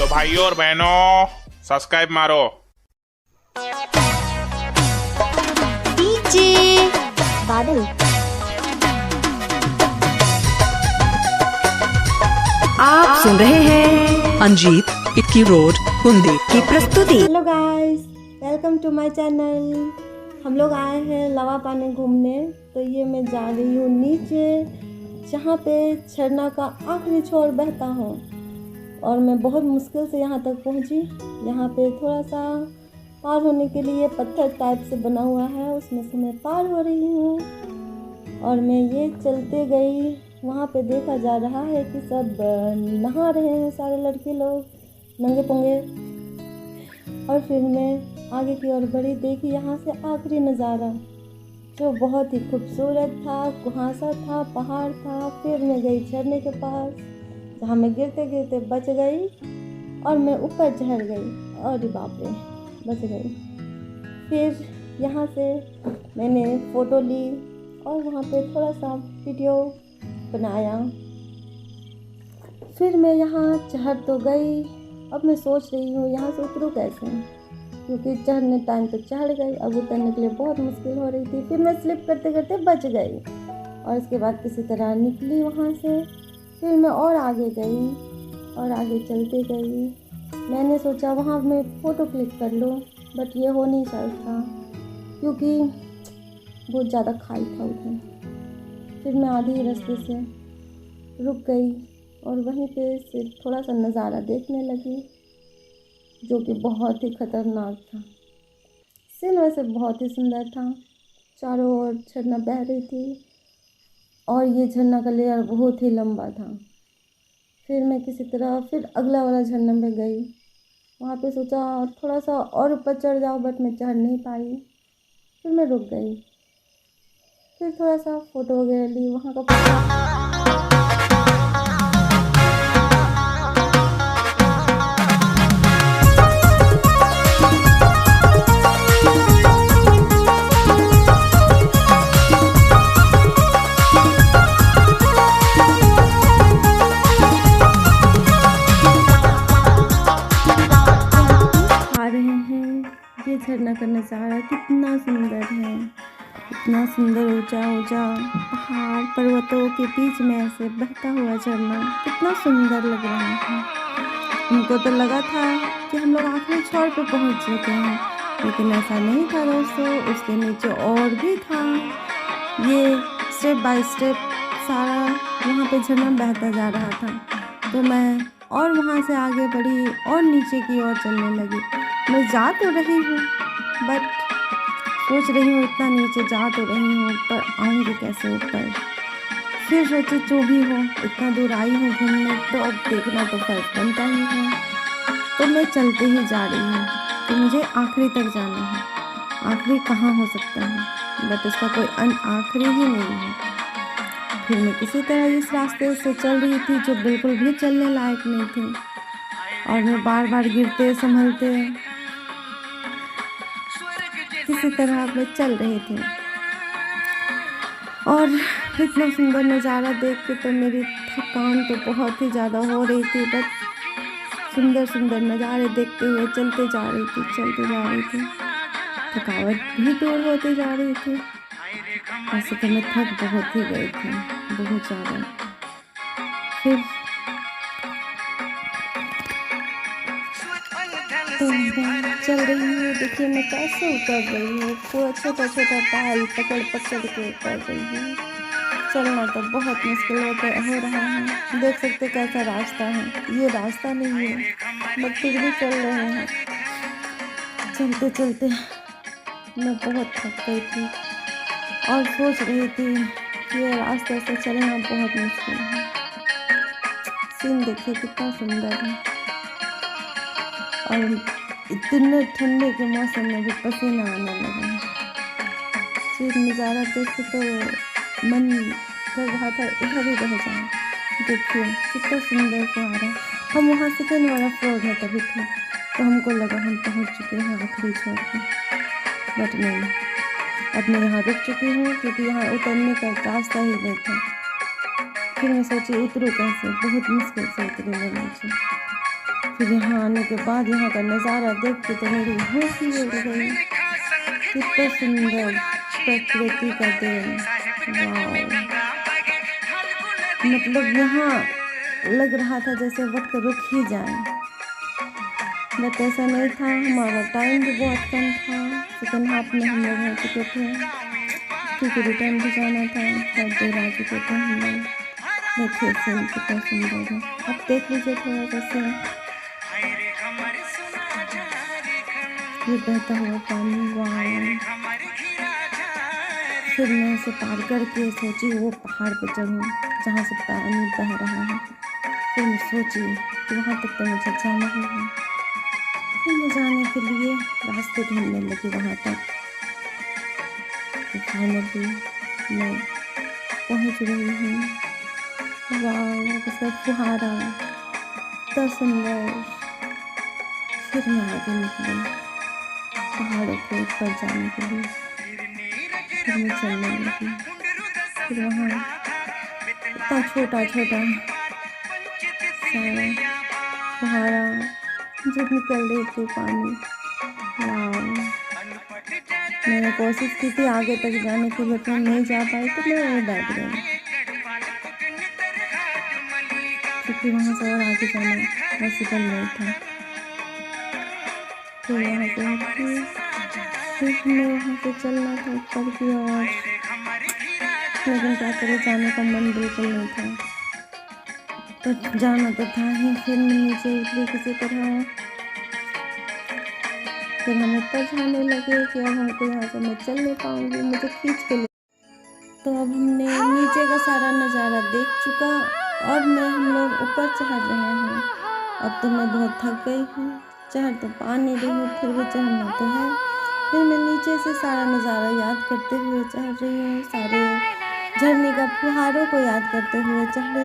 तो भाइयों और बहनों सब्सक्राइब मारो। डीजे बादल आप सुन रहे हैं अंजीत इक्की रोड कुंदी की प्रस्तुति। Hello guys, welcome to my channel. हम लोग आए हैं लवा पानी घूमने। तो ये मैं जा रही हूँ नीचे, जहाँ पे झरना का आखिरी छोर बहता हो। और मैं बहुत मुश्किल से यहाँ तक पहुँची। यहाँ पे थोड़ा सा पार होने के लिए पत्थर टाइप से बना हुआ है, उसमें से मैं पार हो रही हूँ। और मैं ये चलते गई, वहाँ पे देखा जा रहा है कि सब नहा रहे हैं, सारे लड़के लोग नंगे पुंगे। और फिर मैं आगे की ओर बढ़ी, देखी यहाँ से आखिरी नज़ारा जो बहुत ही खूबसूरत था। कुहासा था, पहाड़ था। फिर मैं गई झरने के पास, जहाँ मैं गिरते गिरते बच गई और मैं ऊपर चढ़ गई। और बाप रे, बच गई। फिर यहाँ से मैंने फ़ोटो ली और वहाँ पे थोड़ा सा वीडियो बनाया। फिर मैं यहाँ चढ़ तो गई। अब मैं सोच रही हूँ यहाँ से उतरूँ कैसे, क्योंकि चढ़ने टाइम तो चढ़ गई, अब उतरने के लिए बहुत मुश्किल हो रही थी। फिर मैं स्लिप करते करते बच गई और उसके बाद किसी तरह निकली वहाँ से। फिर मैं और आगे गई और आगे चलते गई। मैंने सोचा वहाँ मैं फ़ोटो क्लिक कर लूँ, बट ये हो नहीं सकता क्योंकि बहुत ज़्यादा खाई था उधर। फिर मैं आधे ही रास्ते से रुक गई और वहीं पे से थोड़ा सा नज़ारा देखने लगी, जो कि बहुत ही ख़तरनाक था। सीन वैसे बहुत ही सुंदर था, चारों ओर झरना बह रही थी और ये झरना का लेयर बहुत ही लंबा था। फिर मैं किसी तरह फिर अगला वाला झरना में गई। वहाँ पे सोचा थोड़ा सा और ऊपर चढ़ जाओ, बट मैं चढ़ नहीं पाई। फिर मैं रुक गई। फिर थोड़ा सा फ़ोटो वगैरह ली वहाँ का। ये झरना का नज़ारा कितना सुंदर है, इतना सुंदर ऊंचा ऊंचा पहाड़ पर्वतों के बीच में ऐसे बहता हुआ झरना कितना सुंदर लग रहा है। हमको तो लगा था कि हम लोग आखिरी छोर पे पहुंच चुके हैं, लेकिन ऐसा नहीं था दोस्तों। उसके नीचे और भी था। ये स्टेप बाय स्टेप सारा वहाँ पे झरना बहता जा रहा था। तो मैं और वहाँ से आगे बढ़ी और नीचे की ओर चलने लगी। मैं जा तो रही हूँ, बट सोच रही हूँ इतना नीचे जा तो रही हूँ, पर आऊँगी कैसे ऊपर। फिर सोचे जो भी हो, इतना दूर आई हूँ घूमने, तो अब देखना तो फर्ज बनता ही है। तो मैं चलते ही जा रही हूँ कि मुझे आखिरी तक जाना है। आखिरी कहाँ हो सकता है, बट उसका कोई आखिरी ही नहीं है। फिर मैं किसी तरह इस रास्ते से चल रही थी जो बिल्कुल भी चलने लायक नहीं थी, और मैं बार बार गिरते संभलते किसी तरह मैं चल रही थी। और इतना सुंदर नज़ारा देख के तो मेरी थकान तो बहुत ही ज़्यादा हो रही थी, बस सुंदर सुंदर नज़ारे देखते हुए चलते जा रही थी। थकावट भी दूर होती जा रही थी। वैसे तो मैं थक बहुत ही गई थी, बहुत ज़्यादा। फिर तो मैं चल रही हूँ, देखिए मैं कैसे उतर रही हूँ। पूरा छोटा छोटा पाल पकड़ पकड़ के उतर रही हूँ। चलना तो बहुत मुश्किल हो रहा है। देख सकते कैसा रास्ता है, ये रास्ता नहीं है, बट फिर भी चल रहे हैं। चलते चलते मैं बहुत थक गई थी और सोच रही थी कि ये रास्ते से चलना बहुत मुश्किल है। सीन देखिए कितना सुंदर है, और इतने ठंडे के मौसम में भी पसीना आने लगा। ये नज़ारा देख के तो मन कर रहा था इधर ही रह जाए। देखिए कितना सुंदर फुहारा। हम वहाँ सेकेंड वाला फ्लोर में तभी थे, तो हमको लगा हम पहुँच चुके हैं आखिरी छोर पे, बट नहीं। अब मैं यहाँ रुक चुकी हूँ क्योंकि यहाँ उतरने का रास्ता ही नहीं था। फिर मैं सोची उतरूँ कैसे, बहुत मुश्किल से उतरी मैं नीचे। फिर यहाँ आने के बाद यहाँ का नज़ारा देख के तो मेरी होश ही उड़ गई। कितना सुंदर प्रकृति का देन, वाह। मतलब यहाँ लग रहा था जैसे वक्त रुक ही जाए, बट ऐसा नहीं था। हमारा टाइम भी बहुत कम था, सेकेंड हाफ में हम लोग हो चुके थे क्योंकि रिटर्न भी जाना था, बहुत देर आ चुके थे हम लोग। देखिए सीन कितना सुंदर है, अब देख लीजिए थोड़ा सा सीन। ये बहता हुआ पानी, वाह। फिर मैं उसे पार करके सोची वो पहाड़ पे चढ़ूँ जहाँ से पानी बह रहा है। फिर मैं सोची कि वहाँ तक तो मुझे जाना ही है। फिर मैं जाने के लिए रास्ते ढूंढने लगी वहाँ तक। तो फाइनली मैं पहुँच रही हूँ। वाह, उसका फुहारा इतना सुंदर। फिर मैं आगे निकली पहाड़ों के ऊपर जाने के लिए। फिर मैं चलने लगी। फिर वहाँ इतना छोटा छोटा सारा फुहारा जो निकल रही थी पानी, वाह। मैंने कोशिश की थी आगे तक जाने की, बट मैं नहीं जा पाई तो मैं वहीं बैठ गई क्योंकि वहाँ से और आगे जाना पॉसिबल नहीं था। फिर वहाँ पे हमें वहाँ से चलना था ऊपर की ओर, लेकिन क्या करें, जाने का मन बिल्कुल नहीं था, तो जाना तो था ही। फिर मैं नीचे उतरी किसी तरह। फिर हम ऊपर जाने लगे कि अब हमको यहाँ से मैं चल नहीं पाऊँगी, मुझे खींच के ले। तो अब हमने नीचे का सारा नज़ारा देख चुका और हम लोग ऊपर चढ़ रहे हैं। अब तो मैं बहुत थक गई हूँ, चढ़ तो पा नहीं रही हूँ, फिर भी चढ़ना तो है। फिर मैं नीचे से सारा नज़ारा याद करते हुए चढ़ रही हूँ, सारे झरने का फुहारों को याद करते हुए चढ़ रही।